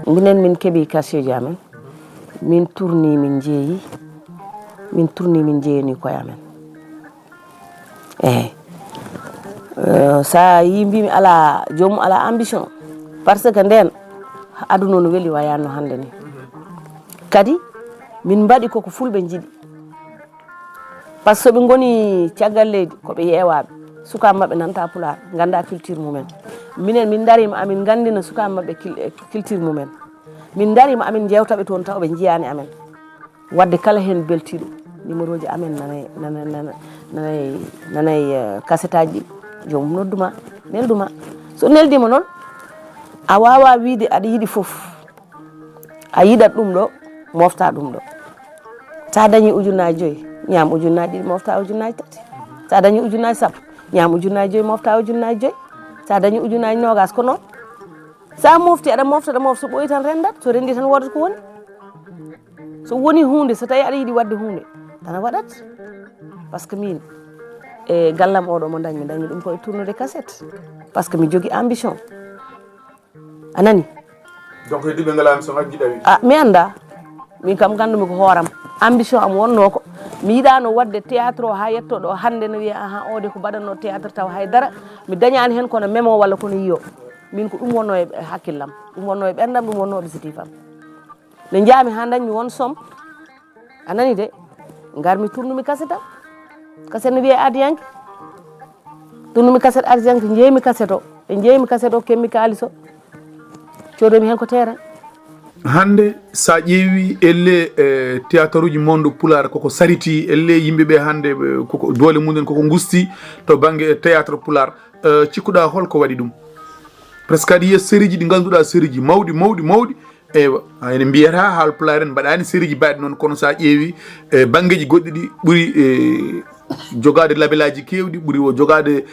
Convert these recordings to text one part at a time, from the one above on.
minen min keeɓi quartier amen min tourni min jeeyi min tourni min jeeyani koye amen eyyi sa yi mbimi ala jomum ala ambition par ce que nden aduna no weeli wayano hande ni kadi min mbaɗi koko fulɓe jiiɗi par ce que ɓe goni caggal leydi koɓe yeewaɓe sukaɓe mabɓe nanta pulaar ganda culture mumen minen min darima amin gandina sukaɓe mabɓe culture mumen min darima amin jewtaɓe toon taw ɓe jiyani amen wadde kala hen beltiɗo numéro ji amen nanay cassette aji jomum nodduma nelduma so neldima noon a wawa wiide aɗa yiiɗi foof a yiɗat ɗum ɗo mofta ɗum ɗo sa dañi ujunnaji 5 ñaam ujunnaji 2 mofta ujunnaji 3 sa dañi ujunnaji 100 ñaam ujunnaji 5 mofta ujunnaji 5 sa dañi ujunnaji 20 ko noon sa mofti aɗa mofta so ɓoyi tan rendat so rendi tan wodat ko woni so woni hunde so tawi aɗa yiiɗi wadde hunde tana waɗat par ce que min e gallam oɗo mo dañmi ɗum koye tournude cassette par ce que mi jogui ambition anani donc diɓe ngala ambition haji ɗawi mi anda min kam gandumi ko hooram ambition am wonno ko mi yiɗano wadde théâtre o ha yettoɗo hande no wiya aha ode ko mbaɗanno théâtre taw haydara mi dañani hen kono memo walla kono yiyo min ko ɗum wonno e hakkillam ɗum wonno e ɓerdam ɗum wonno objectif am nde jaami ha dañmi won somme anani de garmi tournumi cassette am cassette no wiye adiyanke tournumi cassette adiyanke jeeymi cassette o e jeeymi cassette o kemmi kalis o codomi hen ko terrain hande sa ƴeewi elle théâtre uji monde pulaar koko sariti elle yimɓeɓe hande koko doole mumen koko gusti to banggue théâtre pulaar cikkuɗa holko waɗi ɗum presque aɗa yiya série ji ɗi ganduɗa série ji mawɗi eywa ene mbiyata haal pulaar en mbaɗani série ji mbaɗi noon kono sa ƴeewi banggueji goɗɗi ɗi ɓuuri jogade label aji kewɗi ɓuuri o jogade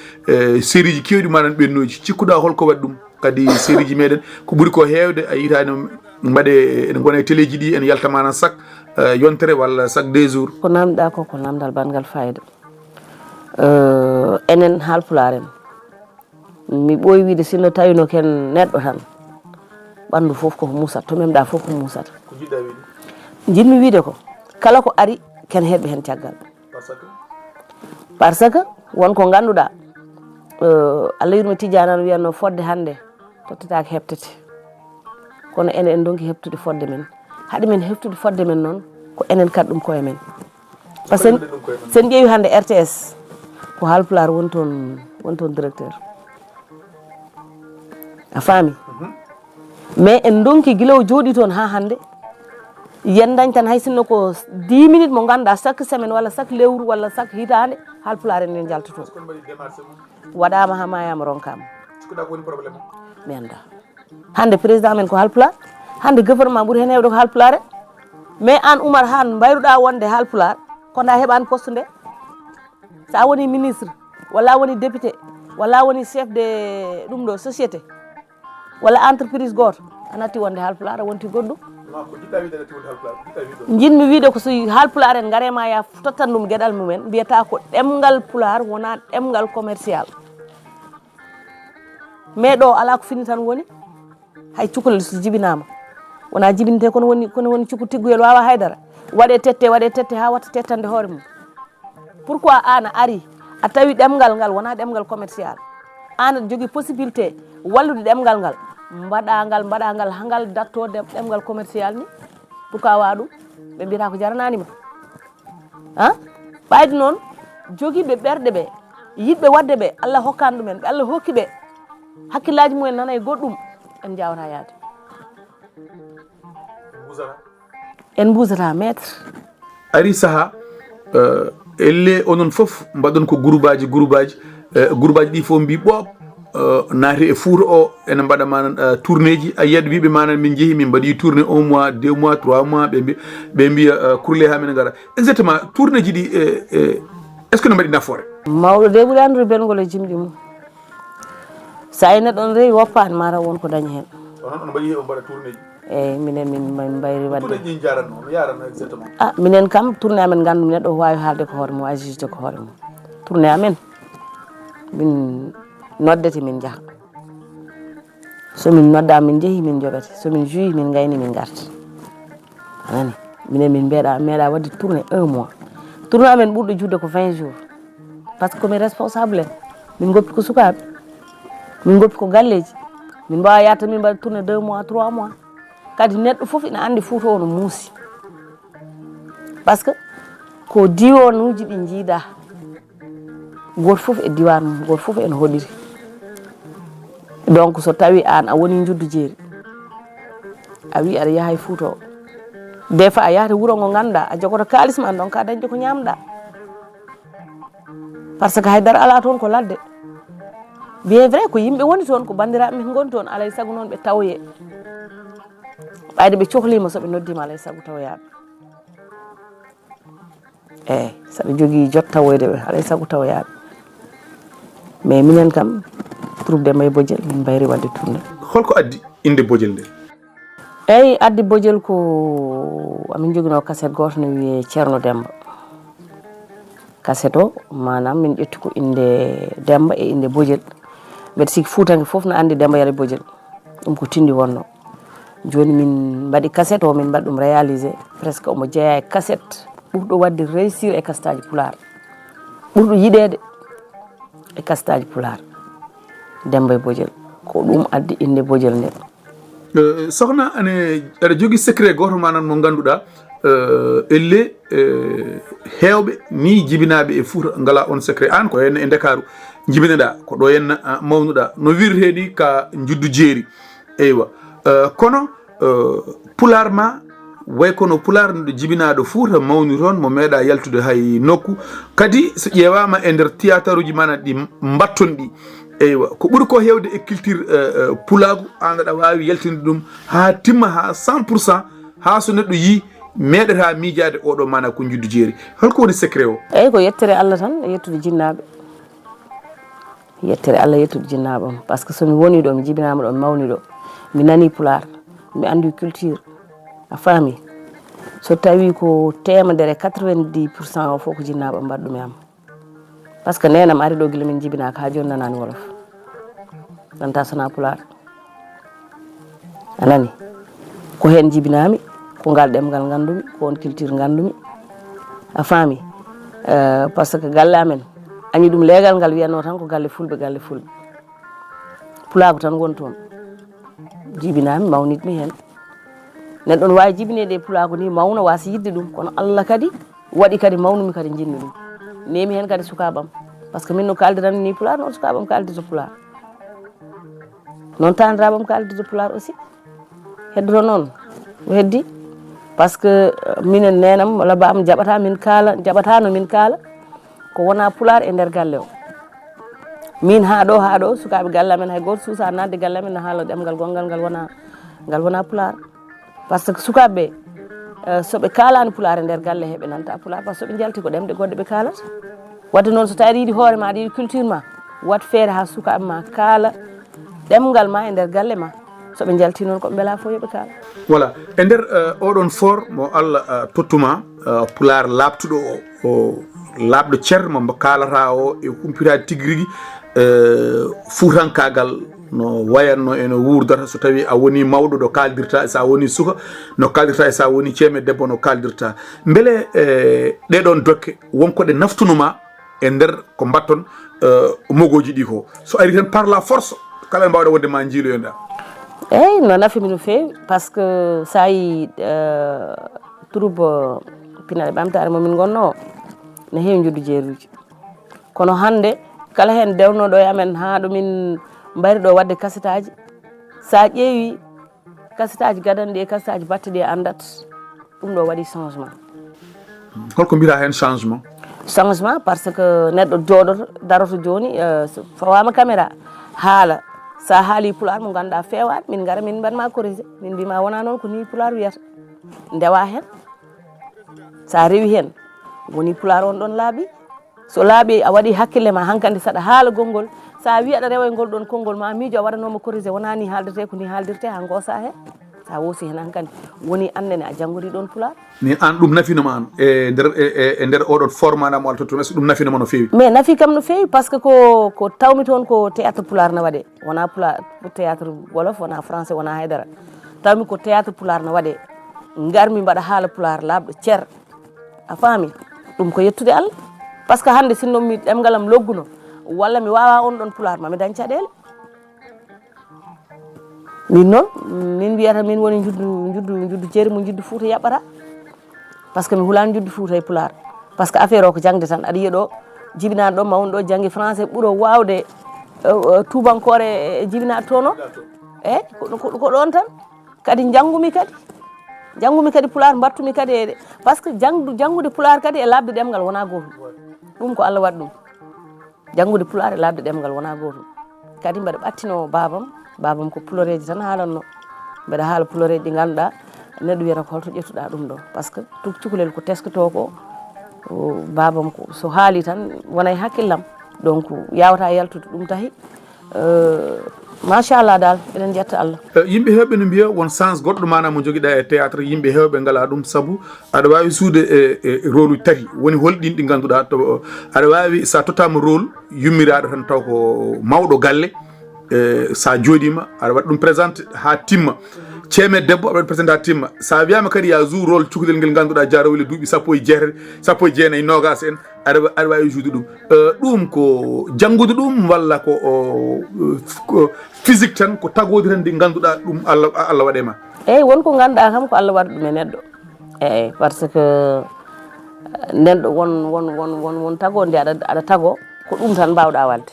série ji kewɗi manan ɓennoji cikkuɗa holko waɗi ɗum kadi série ji meɗen ko ɓuuri ko hewde a yitani mbaɗe ene gona e télé ji ɗi ene yaltamana chaque yontere walla chaque 2 jours ko namdiɗa ko ko namdal bangal fayida enen haalpulaar en mi ɓooyi wiide sinno tawino ken neɗɗo tan ɓandu fof koko musat to memɗa fof ko musata ko jiɗɗa wiide jinmi wiide ko kala ko ari ken heɓɓe hen caggal par ce que wonko ganduɗa Allah yurmi Tidiane an wiyatno fodde hande tottetake heɓtete kono enen en donki heɓtude fodde men haade men heftude fodde men noon ko enen kadi ɗum koye men par ce que sen ƴeewi hande RTS ko haalpulaar woni toon directeur a faami mais en donki guila o jooɗi toon ha hande yen dañ tan hay sinno ko 10 minutes mo ganduɗa chaque semaine walla chaque lewru walla chaque hitande haalpulaar en en jalta toon waɗama ha mayama ronkama mi anda hande président men ko haalpulaar hande gouvernement ɓuuri hen hewde ko haalpulaar en mais an Oumar han mbayruɗa wonde haalpulaar kono a heɓani poste nde sa woni ministre walla a woni député walla a woni chef de ɗum ɗo société walla entreprise goto a natti wonde haalpulaar a wonti goɗɗum jinmi wiide ko so haalpulaar en garema ya tottan ɗum gueɗal mumen mbiyata ko ɗemgal pulaar wona ɗemgal commercial mais ɗo ala ko fini tan woni hay cukalel so jibinama wona jibinte kono woni cukku tigguyel wawa haydara waɗe tette ha watta tettande hoore mum pourquoi an a ari a tawi ɗemgal ngal wona ɗemgal commercial an aɗa jogui possibilité wallude ɗemgal ngal mbaɗa ngal ha ngal datto ɗemgal commercial ni pourquoi wa ɗum ɓe mbiyata ko jarananima ɓayde noon joguiɓe ɓerɗe ɓe yiɗɓe wadde ɓe Allah hokkani ɗumen ɓe Allah hokki ɓe hakkillaji mumen nana e goɗɗum en jawata yaade en mbusata maître ari saaha elle onon foof mbaɗon ko groupe aji ɗi fof mbi ɓooɓ naati e Fouta o ene mbaɗa manan tourné ji a yiyat wiɓe manan min jeehi min mbaɗi tourné 1 mois 2 mois 3 mois ɓe mbiya kurle ha min gara exactement tourné ji ɗi est ce que ne mbaɗi nafoore mawɗo de ɓuuri andude belgol e jimɗi mum sa ene ɗon rewi woppani mataw wonko dañi hen on mbaɗi he o mbaɗa tourné ji eyyi minen min mbayri wadde tourné ji jaranno no yaranno exactement minen kam tourné amen gandu neɗɗo wawi haalde ko hoore mum wawi jugde ko hoore mum tourné amen min noddete min jaha somin nodda min jeehi min joɓete somin juyi min gayni min garta anani minen min meeɗa wadde tourné 1 mois tourné amen ɓurɗo judde ko 20 jours par ce que komin responsable en min goppi ko sukaɓe min goppi ko galleji min mbawa yatta min mbaɗa tourné 2 mois 3 mois kadi neɗɗo foof ina andi Fouta o no muusi par ce que ko diwanuji ɗi jiida goto foof e diwan mum goto foof ene hoɗiri donc so tawi an a woni juddu jeeri a wi aɗa yaha e Fouta o des fois a yahata wuuro ngo ganduɗa a jogoto kalis ma donc ka dañde ko ñamɗa par ce que haydara ala toon ko ladde bien vrai ko yimɓe woni toon ko bandiraɓe min goni toon alay saago noon ɓe tawye ɓayde ɓe cohlima soɓe noddima alay saago tawoyaɓe eyyi saɗa jogui jot tawoyde ɓe alay saago tawoyaɓe mais minen kam troupe Demba e Bodiel min mbayri wadde tourné. holko addi inde Bodiel nde? eyyi addi Bodiel ko amin joguino cassette goto no wiye Ceerno Demba cassette o manam min ƴetti ko inde Demba e inde Bodiel mbeɗa sikki Foutanke foof no andi Demba yare Bodiel ɗum ko tindi wonno joni min mbaɗi cassette o min mbaɗi ɗum réalisé presque omo jeeya e cassette ɓurɗo wadde réussir e kastaji Pulaar ɓurɗo yiɗede e kastaji Pulaar Demba e Bodiel ko ɗum addi inde Bodiel nde. Sokhna aɗa jogui secret goto manan mo ganduɗa elle hewɓe ni jibinaɓe e Fouta ngala on secret an ko henna e Dakaru jibineɗa ko ɗo henna mawnuɗa no wirteɗi ka juddu jeeri eywa kono Pulaar ma way kono Pulaar ɗo jibinaɗo Fouta mawni toon mo meeɗa yaltude hay nokku kadi so ƴewama e nder théâtre uji mana ɗi mbatton ɗi eywa ko ɓuuri ko hewde e culture pulagu an aɗa wawi yaltinde ɗum ha timma ha 100% ha so neɗɗo yi meeɗata miijade oɗo mana ko juddu jeeri holko woni secret o? eyyi ko yettere Allah tan e yettude jinnaɓe yettere Allah yettude jinnaɓe on par ce que somi woni ɗo mi jibinama ɗo mi mawni ɗo mi nani Pulaar mi andi culture a faami so tawi ko temedere 90% o fof ko jinnaɓe mbaɗɗumi am par ce que nenam ari ɗo guila min jibinaka ha joni nanani wolof nanta sona Pulaar anani ko hen jibinami ko ngal ɗemgal gandumi ko on culture gandumi a faami par ce que galle amen añi ɗum leegal ngal wiyanno tan ko galle fulɓe Pulaagu tan woni toon jibinami mawnitmi hen neɗɗo no wawi jibinede e Pulaagu ni mawna wasa yidde ɗum kono Allah kadi waɗi kadi mawnumi kadi jinmi ɗum nemi hen kadi sukabam par ce que min no kaldiranmi ni Pulaar noon sukabam kaldito Pulaar noon taniraɓam kaldito Pulaar aussi heddoto noon o heddi par ce que minen nenam walla bam jaɓata min kaala jaɓatano min kaala ko wona Pulaar e nder galle o min ha ɗo sukaɓe galle amen hay goto suusa nadde galle amen no haala ɗemgal gongal ngal wona Pulaar par ce que sukaɓeɓe soɓe kalani Pulaar e nder galle heɓe nanta Pulaar par ce que soɓe jalti ko ɗemɗe goɗɗe ɓe kalata wadde noon so tawi aɗa yiiɗi hoore ma aɗa yiiɗi culture ma wat feere ha sukaɓe ma kaala ɗemgal ma e nder galle ma soɓe jalti noon koɓe beela fof yoɓe kaala voilà e nder oɗon fort mo Allah tottuma Pulaar labtuɗo o labɗo ceer mo kalata o e humpitade tigui rigui Fuutankagal no wayanno eno wurdata so tawi a woni mawɗo ɗo kaldirta sa woni suka no kaldirta sa woni ceeme debbo no kaldirta beele ɗeɗon dokke wonko ɗe naftunuma e nder ko mbatton mogoji ɗi ko so ari tan par la force kala mbawɗa wonde ma jiiloyoɗa eyyi no nafimi no fewi par ce que sa yi troupe Pinal e ɓamtare momin gonno o ne heewi juddu jeeruji kono hande kala hen dewnoɗo e amen ha ɗo min mbari ɗo wadde cassette aji sa ƴeewi cassette aji gadanɗi e cassette aji batteɗi e andat ɗum ɗo waɗi changement holko mbira hen changement par ce que neɗɗo jooɗoto daroto joni fawama caméra haala sa haali Pulaar mo ganduɗa fewani min gara min mbaɗma corrigé min mbima wona noon ko ni Pulaar wiyata ndewa hen sa rewi hen woni Pulaar on ɗon laaɓi so laaɓi a waɗi hakkille ma hankkandi saɗa haala gongol sa wi aɗa rewa e ngol ɗon konngol ma miijo a waɗanoma corrigé wona ni haaldete ko ni haaldirte ha goosa hen sa wosi hen hankandi woni annene a janggori ɗon pular ni an ɗum nafinoma an e nder oɗon formanamo ala tottu ɗum nafinoma no fewi mais nafi kam no fewi par ce que ko tawmi toon ko théâtre pular no waɗe wona pular théâtre wolof wona français wona haydara tawmi ko théâtre pular no waɗe garmi mbaɗa haala pular labɗo ceer a faami ɗum ko yettude Allah par ce que hande sinno mi ɗemgal am logguno walla mi wawa on ɗon pular mami dañ caɗele min noon min wiyata min woni juddu jeeri mo juddu Fouta yaɓɓata par ce que mi hulani juddu Fouta e pular par ce que affaire o ko jangde tan aɗa yiya ɗo jibinaɗo ɗo ma won ɗo janggi français ɓuuro wawde tubankore e jibinaɗo toon o eyyi ko ɗon tan kadi janggumi kadi pular battumi kadi e par ce que janggude pular kadi e labde ɗemgal wona gotum ɗum ko Allah waɗi ɗum janggude pular e labde ɗemgal wona gotum kadi mbaɗa ɓattino babam ko puloreji tan haalanno mbeɗa haala puloreji ɗi ganduɗa neɗɗo wiyata ko holto ƴettuɗa ɗum ɗo par ce que cukalel ko teskoto ko babam ko so haali tan wona e hakkillam donc yawata yaltude ɗum tahi machallah dal eɗen jetta Allah yimɓe hewɓe no mbiya won sens goɗɗo mana mo joguiɗa e théâtre yimɓe hewɓe ngala ɗum saabu aɗa wawi suude e rôle uji tati woni holɗin ɗi ganduɗa to aɗa wawi sa tottama rôle yummiraɗo tan taw ko mawɗo galle sa joɗima aɗa waɗa ɗum présente ha timma ceeme debbo aɗa waɗi présenté ha timma sa wiyama kadi ya joue rôle cukalel ngel ganduɗa jarawle duuɓi sappo e jeenayyi nogas en aɗa wawi joude ɗum ɗum ko janggude ɗum walla ko physique tan ko tagode tan ndi ganduɗa ɗum Allah waɗema eyyi wonko ganduɗa kam ko Allah waɗi ɗum e neɗɗo eyyi par ce que neɗɗo won tagode nde aɗa tago ko ɗum tan mbawɗa wadde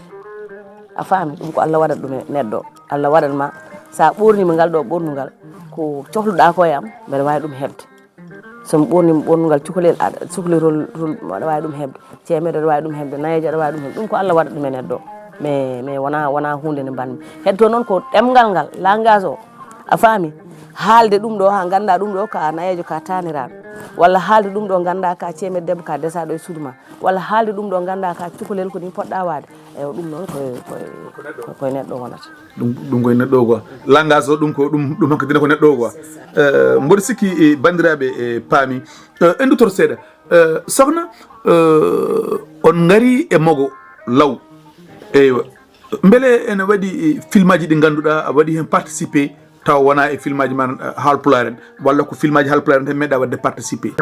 a faami ɗum ko Allah waɗat ɗum e neɗɗo Allah waɗatma sa ɓornima ngal ɗo ɓornugal ko cohluɗa ko e am mbeɗa wawi ɗum hebde somi ɓornima ɓornugal cukalel aɗa wawi ɗum hebde ceemeɗe aɗa wawi ɗum hebde nayeje aɗa wawi ɗum hebde ɗum ko Allah waɗat ɗum e neɗɗo mais wona hunde nde mbanmi heddo noon ko ɗemgal ngal langage o a faami haalde ɗum ɗo ha ganda ɗum ɗo ka nayejo ka taniraɗo walla haalde ɗum ɗo ganda ka ceemeɗe debbo ka desaɗo e suudu ma walla haalde ɗum ɗo ganda ka cukalel ko ni poɗɗa wade eyi ɗum noon koye neɗɗo wonata ɗum koye neɗɗo o quoi langage o ɗum ko ɗum hanko dina ko neɗɗo o quoi mboɗo sikki bandiraɓe paami en dutor seeɗa sokhna on gari e mogo law eywa beele ene waɗi film aji ɗi ganduɗa a waɗi hen participé taw wona e film aji man haalpulaar en walla ko film aji haalpulaar en tan meeɗa wadde participé